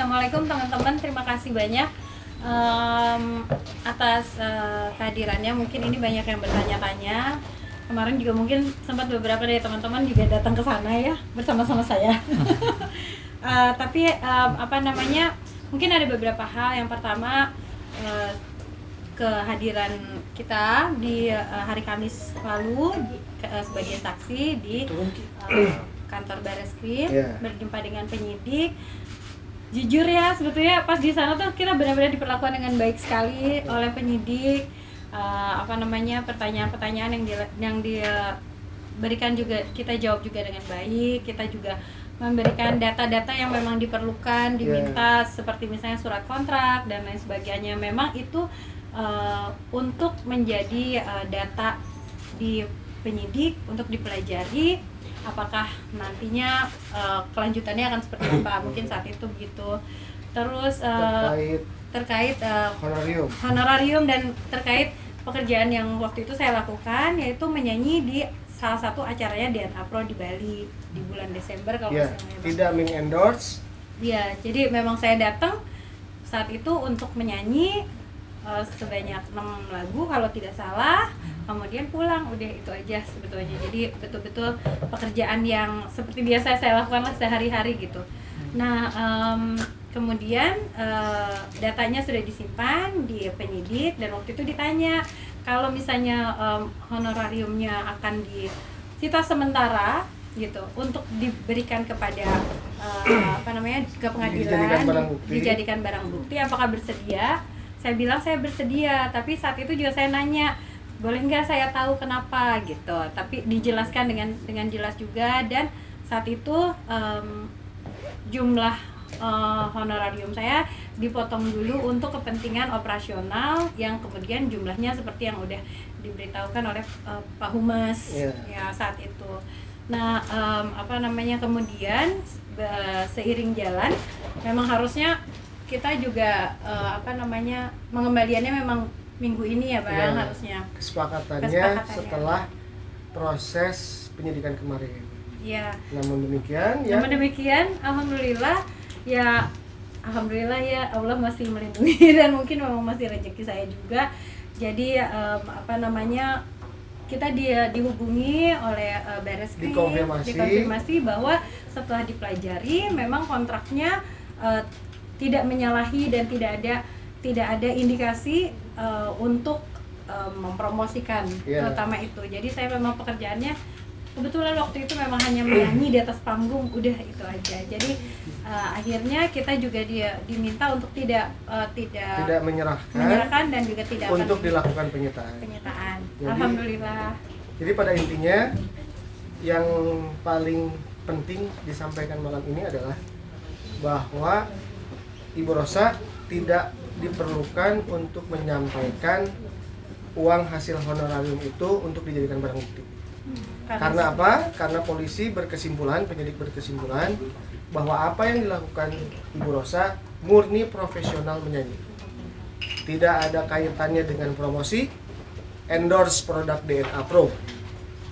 Assalamualaikum teman-teman, terima kasih banyak atas kehadirannya. Mungkin ini banyak yang bertanya-tanya. Kemarin juga mungkin sempat beberapa dari teman-teman juga datang ke sana ya bersama-sama saya. Tapi mungkin ada beberapa hal. Yang pertama, kehadiran kita di hari Kamis lalu sebagai saksi di kantor Bareskrim, berjumpa dengan penyidik. Jujur ya, sebetulnya pas di sana tuh kita benar-benar diperlakukan dengan baik sekali oleh penyidik. Pertanyaan-pertanyaan yang dia berikan juga kita jawab juga dengan baik. Kita juga memberikan data-data yang memang diperlukan, diminta seperti misalnya surat kontrak dan lain sebagainya. Memang itu untuk menjadi data di penyidik untuk dipelajari. Apakah nantinya kelanjutannya akan seperti apa, mungkin saat itu begitu. Terus terkait honorarium dan terkait pekerjaan yang waktu itu saya lakukan, yaitu menyanyi di salah satu acaranya DNA Pro di Bali di bulan Desember kalau tidak mengendorse. Ya, jadi memang saya datang saat itu untuk menyanyi sebanyak 6 lagu kalau tidak salah, kemudian pulang, udah itu aja sebetulnya. Jadi betul-betul pekerjaan yang seperti biasa saya lakukan lah sehari-hari gitu. Nah, kemudian datanya sudah disimpan di penyidik dan waktu itu ditanya kalau misalnya honorariumnya akan disita sementara gitu untuk diberikan kepada ke pengadilan, dijadikan barang bukti, apakah bersedia? Saya bilang saya bersedia, tapi saat itu juga saya nanya, boleh nggak saya tahu kenapa gitu. Tapi dijelaskan dengan jelas juga, dan saat itu jumlah honorarium saya dipotong dulu untuk kepentingan operasional yang kemudian jumlahnya seperti yang udah diberitahukan oleh Pak Humas ya saat itu. Nah, kemudian seiring jalan memang harusnya kita juga mengembaliannya memang minggu ini ya Bang, harusnya. Kesepakatannya setelah proses penyidikan kemarin. Iya. Namun demikian, alhamdulillah ya Allah masih melindungi dan mungkin memang masih rezeki saya juga. Jadi kita dihubungi oleh Bareskrim, dikonfirmasi bahwa setelah dipelajari memang kontraknya tidak menyalahi dan tidak ada indikasi untuk mempromosikan terutama itu. Jadi saya memang pekerjaannya kebetulan waktu itu memang hanya menyanyi di atas panggung, udah itu aja. Jadi akhirnya kita juga diminta untuk tidak menyerahkan dan juga tidak untuk dilakukan penyitaan. Jadi, alhamdulillah. Jadi pada intinya yang paling penting disampaikan malam ini adalah bahwa Ibu Rosa tidak diperlukan untuk menyampaikan uang hasil honorarium itu untuk dijadikan barang bukti. Karena apa? Karena penyidik berkesimpulan bahwa apa yang dilakukan Ibu Rosa murni profesional menyanyi. Tidak ada kaitannya dengan promosi, endorse produk DNA Pro.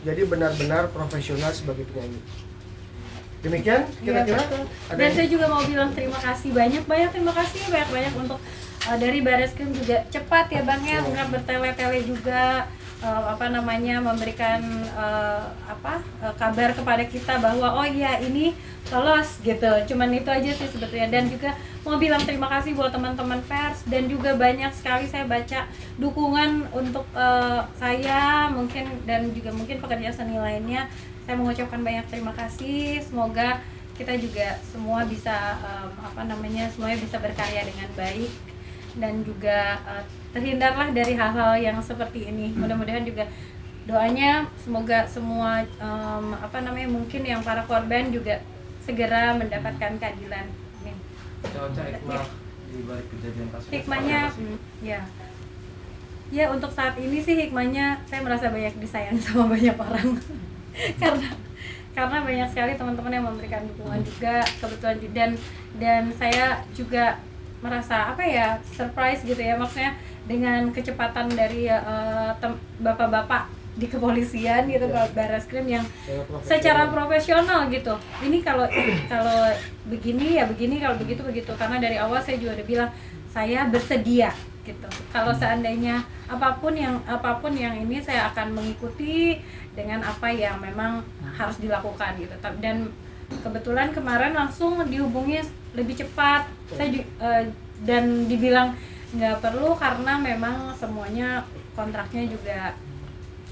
Jadi benar-benar profesional sebagai penyanyi. Demikian kira-kira. Dan saya juga mau bilang terima kasih banyak untuk dari Bareskrim juga cepat ya Bang ya, nggak bertele-tele juga memberikan kabar kepada kita bahwa oh iya ini lolos gitu. Cuman itu aja sih sebetulnya. Dan juga mau bilang terima kasih buat teman-teman pers, dan juga banyak sekali saya baca dukungan untuk saya dan juga mungkin pekerja seni lainnya. Saya mengucapkan banyak terima kasih. Semoga kita juga semua bisa semuanya bisa berkarya dengan baik dan juga terhindarlah dari hal-hal yang seperti ini. Mudah-mudahan juga doanya semoga semua mungkin yang para korban juga segera mendapatkan keadilan. Amin. Hikmah di balik kejadian kasus. Hikmahnya ya untuk saat ini sih hikmahnya saya merasa banyak disayang sama banyak orang. karena banyak sekali teman-teman yang memberikan dukungan juga kebetulan, dan saya juga merasa surprise gitu ya, maksudnya dengan kecepatan dari bapak-bapak di kepolisian gitu, Ya. Barreskrim yang Profesional. secara profesional gitu. Ini kalau begini ya begini, kalau begitu begitu. Karena dari awal saya juga udah bilang saya bersedia gitu. Kalau seandainya apapun yang ini saya akan mengikuti dengan apa yang memang harus dilakukan gitu. Dan kebetulan kemarin langsung dihubungi lebih cepat. Dan dibilang nggak perlu karena memang semuanya kontraknya juga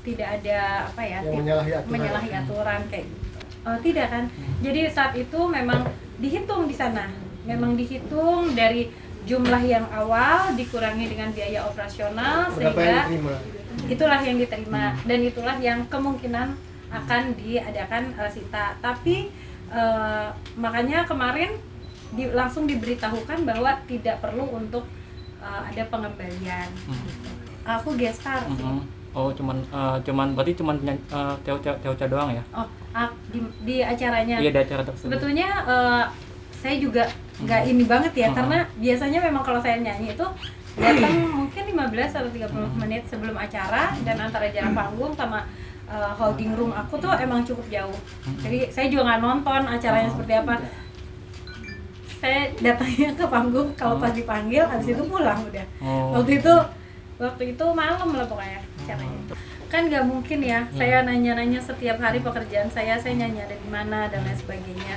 tidak ada apa ya, yang menyalahi aturan kayak gitu. Tidak kan? Jadi saat itu memang dihitung di sana, memang dihitung dari jumlah yang awal dikurangi dengan biaya operasional berapa yang sehingga diterima. itulah yang diterima dan itulah yang kemungkinan akan diadakan sita. Tapi makanya kemarin langsung diberitahukan bahwa tidak perlu untuk ada pengembalian. Aku gestar sih. Oh, cuman berarti Teocha doang ya? Oh, di acaranya. Iya, di acara tersebut. Sebetulnya saya juga nggak ini banget ya, karena biasanya memang kalau saya nyanyi itu datang mungkin 15 atau 30 menit sebelum acara, dan antara jarak panggung sama holding room aku tuh emang cukup jauh. Jadi saya juga nggak nonton acaranya seperti apa. Saya datangnya ke panggung kalau pas dipanggil, habis itu pulang udah. Waktu itu malam lah pokoknya acaranya. Kan nggak mungkin ya, saya nanya-nanya setiap hari pekerjaan saya nyanyi ada di mana dan lain sebagainya.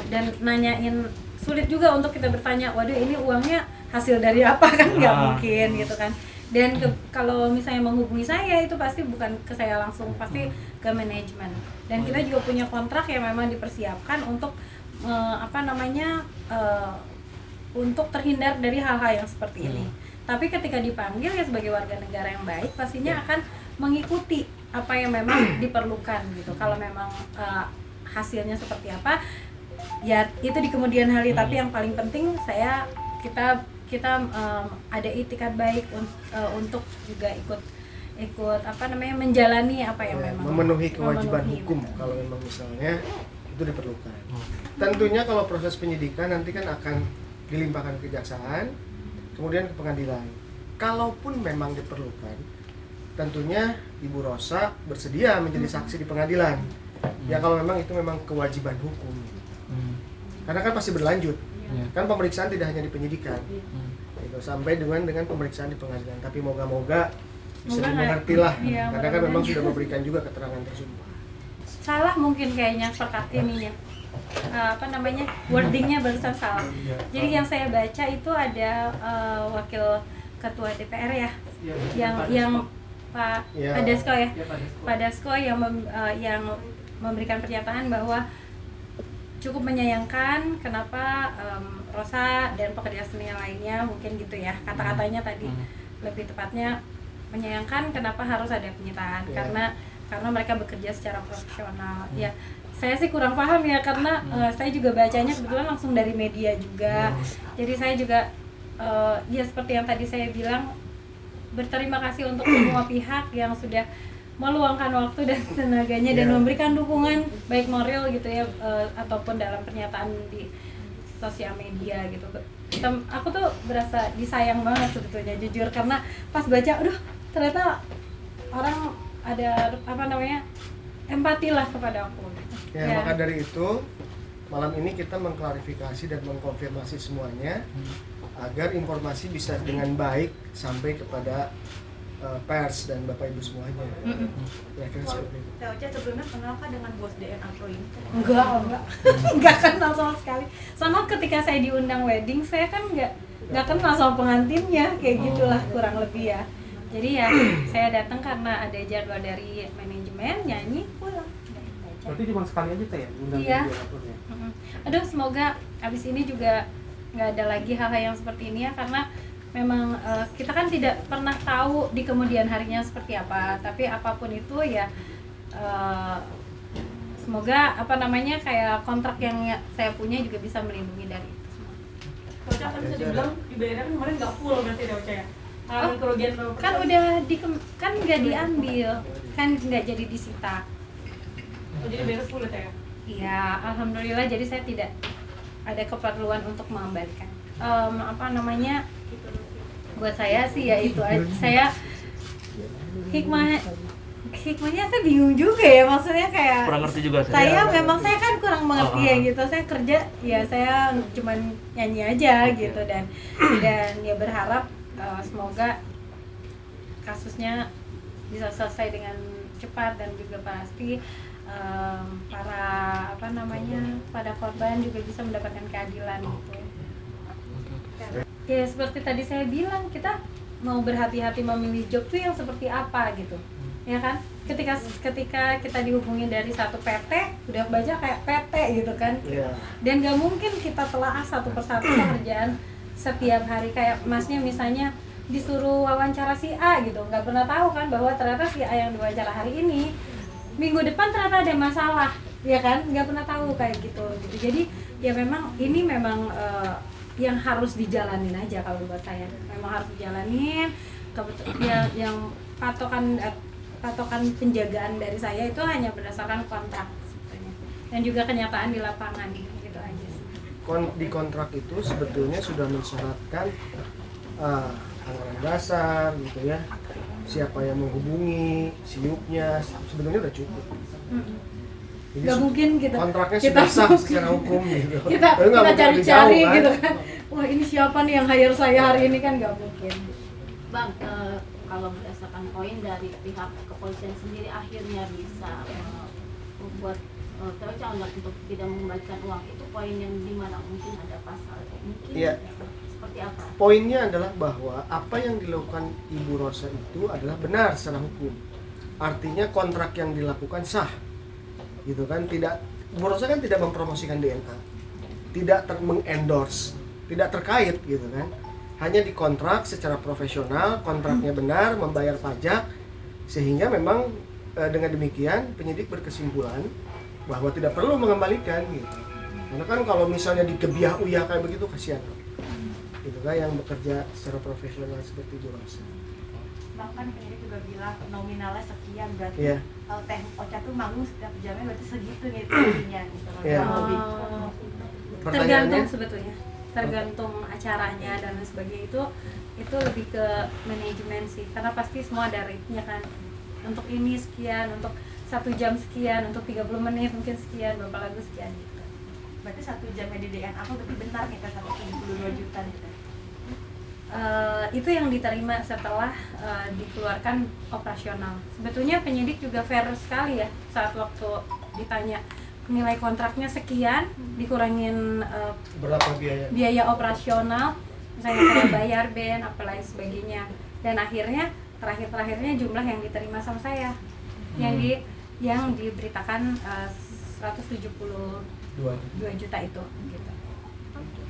Dan nanyain, sulit juga untuk kita bertanya, waduh ini uangnya hasil dari apa, kan nggak mungkin gitu kan. Dan kalau misalnya menghubungi saya itu pasti bukan ke saya langsung, pasti ke manajemen. Dan kita juga punya kontrak yang memang dipersiapkan untuk untuk terhindar dari hal-hal yang seperti ini. Tapi ketika dipanggil ya sebagai warga negara yang baik, pastinya akan mengikuti apa yang memang diperlukan gitu. Kalau memang hasilnya seperti apa, ya itu di kemudian hari. Tapi yang paling penting kita ada itikat baik untuk juga ikut menjalani apa yang memang memenuhi kewajiban hukum kalau memang misalnya itu diperlukan. Tentunya kalau proses penyidikan nanti kan akan dilimpahkan ke kejaksaan, kemudian ke pengadilan. Kalaupun memang diperlukan, tentunya Ibu Rosa bersedia menjadi saksi di pengadilan. Ya kalau memang itu memang kewajiban hukum. Karena kan pasti berlanjut. Kan pemeriksaan tidak hanya di penyidikan. Gitu, sampai dengan pemeriksaan di pengadilan. Tapi moga-moga bisa dimengerti lah. Iya, karena kan memang sudah memberikan juga keterangan tersumpah. Salah mungkin kayaknya ininya. Wordingnya barusan salah. Jadi yang saya baca itu ada wakil ketua DPR ya, yang Pak Dasko ya, Pak Dasko yang memberikan pernyataan bahwa cukup menyayangkan kenapa Rosa dan pekerja seni lainnya, mungkin gitu ya kata-katanya tadi, lebih tepatnya menyayangkan kenapa harus ada penyitaan karena mereka bekerja secara profesional. Ya saya sih kurang paham ya, karena saya juga bacanya kebetulan langsung dari media juga. Jadi saya juga ya seperti yang tadi saya bilang, berterima kasih untuk semua pihak yang sudah meluangkan waktu dan tenaganya dan memberikan dukungan baik moral gitu ya, ataupun dalam pernyataan di sosial media gitu. Aku tuh berasa disayang banget sebetulnya, jujur, karena pas baca, aduh ternyata orang ada empati lah kepada aku. Maka dari itu malam ini kita mengklarifikasi dan mengkonfirmasi semuanya agar informasi bisa dengan baik sampai kepada pers dan Bapak Ibu semuanya. Kira-kira seperti itu. Teocha sebelumnya kenalkah dengan bos DNA Pro ini? Enggak kenal sama sekali. Sama ketika saya diundang wedding, saya kan enggak kenal sama pengantinnya, kayak gitulah kurang lebih ya. Jadi ya saya datang karena ada jadwal dari manajemen, nyanyi, pulang. Berarti cuma sekali aja Teh ya? Iya. Aduh, semoga abis ini juga nggak ada lagi hal-hal yang seperti ini ya, karena memang kita kan tidak pernah tahu di kemudian harinya seperti apa. Tapi apapun itu ya semoga kayak kontrak yang saya punya juga bisa melindungi dari itu semua. Teocha kan bisa dibilang dibayarnya kan kemarin nggak full berarti Teocha ya? Kerugian Kan udah kan nggak diambil, kan nggak jadi disita. jadi beres full ya? Iya, alhamdulillah. Jadi saya tidak ada keperluan untuk mengembalikan. Buat saya sih ya itu, saya hikmah hikmahnya saya bingung juga ya, maksudnya kayak Kurang ngerti juga saya Iya, memang ngerti. saya kan kurang mengerti ya gitu, saya kerja ya saya cuman nyanyi aja gitu, dan ya berharap semoga kasusnya bisa selesai dengan cepat, dan juga pasti para pada korban juga bisa mendapatkan keadilan gitu. Ya seperti tadi saya bilang, kita mau berhati-hati memilih job tuh yang seperti apa gitu, ya kan? Ketika kita dihubungi dari satu PT, udah baca kayak PT gitu kan, Iya. dan gak mungkin kita telaah satu persatu pekerjaan setiap hari. Kayak masnya misalnya disuruh wawancara si A gitu, nggak pernah tahu kan bahwa ternyata si A yang diwawancara hari ini minggu depan ternyata ada masalah, ya kan? Nggak pernah tahu kayak gitu. Jadi ya memang ini memang yang harus dijalanin aja kalau buat saya. Memang harus dijalanin. Ya, yang patokan penjagaan dari saya itu hanya berdasarkan kontrak sebetulnya, dan juga kenyataan di lapangan gitu aja sih. Di kontrak itu sebetulnya sudah mensyaratkan anggaran dasar gitu ya, siapa yang menghubungi, siupnya, sebetulnya udah cukup. Jadi Nggak mungkin kontraknya kita sudah sah secara hukum gitu. kita Tapi nggak mungkin lebih cari-cari jauh, kan? gitu kan, wah ini siapa nih yang hire saya hari ini, kan nggak mungkin. Bang, kalau berdasarkan poin dari pihak kepolisian sendiri akhirnya bisa membuat jangan untuk tidak mengembalikan uang, itu poin yang dimana mungkin ada pasal mungkin Iya. seperti apa? Poinnya adalah bahwa apa yang dilakukan Ibu Rosa itu adalah benar secara hukum. Artinya kontrak yang dilakukan sah, gitu kan? Ibu Rosa kan tidak mempromosikan DNA, tidak mengendorse, tidak terkait, gitu kan? Hanya dikontrak secara profesional, kontraknya benar, membayar pajak, sehingga memang dengan demikian penyidik berkesimpulan bahwa tidak perlu mengembalikan, gitu. Karena kan kalau misalnya digebiah uyah kayak begitu kasihan, gitu kan, yang bekerja secara profesional seperti Ibu Rosa. Bahkan penyidik juga bilang nominalnya sekian, berarti Iya. kalau Teh Ocha tuh manggung setiap jamnya berarti segitu nih gajinya gitu. Iya. Kurang lebih. Tergantung sebetulnya, tergantung acaranya dan lain sebagainya, itu lebih ke manajemen sih, karena pasti semua ada rate-nya kan, untuk ini sekian, untuk 1 jam sekian, untuk 30 menit mungkin sekian, berapa lagu sekian gitu. Berarti 1 jamnya di DNA apa berarti benar nih kan 172 juta gitu. Itu yang diterima setelah dikeluarkan operasional. Sebetulnya penyidik juga fair sekali ya, saat waktu ditanya nilai kontraknya sekian, dikurangin Berapa biaya? biaya operasional, misalnya kayak bayar band, apa lain sebagainya, dan akhirnya terakhirnya jumlah yang diterima sama saya, yang diberitakan 172 juta itu gitu.